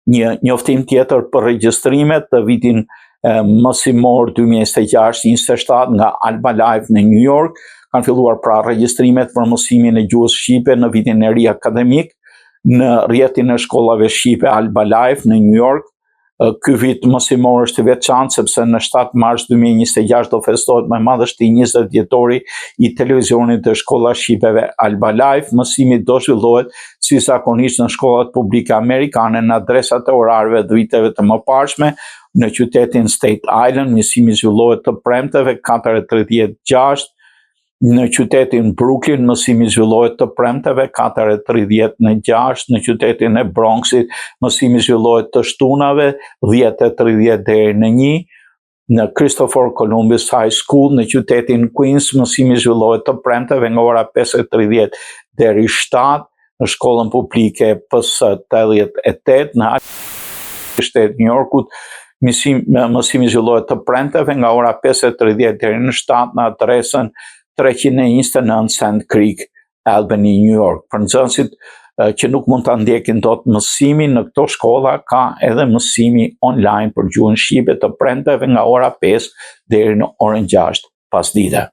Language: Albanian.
Një njoftim tjetër për regjistrimet të vitin mësimor 2026-27 nga Alba Life në New York. Kanë filluar pra regjistrimet për mësimin e gjuhës shqipe në vitin e ri akademik në rrjetin e shkollave shqipe Alba Life në New York. Ky vit mësimor është i veçantë sepse në 7 mars 2026 do festohet me madhështi 20 vjetori i televizionit të shkolla shqipeve Alba Life. Mësimi do zhvillohet si zakonisht në shkollat publike amerikane në adresat e orarëve të viteve të mëparshme. Në qytetin State Island mësimi zhvillohet të premteve 4:36. Në qytetin Brooklyn mësimi zhvillohet të premteve 4:36, në qytetin e Bronxit mësimi zhvillohet të shtunave 10:30 deri në 1. Në Christopher Columbus High School në qytetin Queens mësimi zhvillohet të premteve nga ora 5:30 deri 7. Në shkollën publike PS 88 në shtetin New Yorkut mësimi zhvillohet të premteve nga ora 5:30 deri në 7 në adresën 329 Sand Creek, Albany, New York. Për nxënësit që nuk mund ta ndjekin dot mësimin në këto shkolla, ka edhe mësimi online për gjuhën shqipe të premteve nga ora 5 deri në orën 6 pasdite.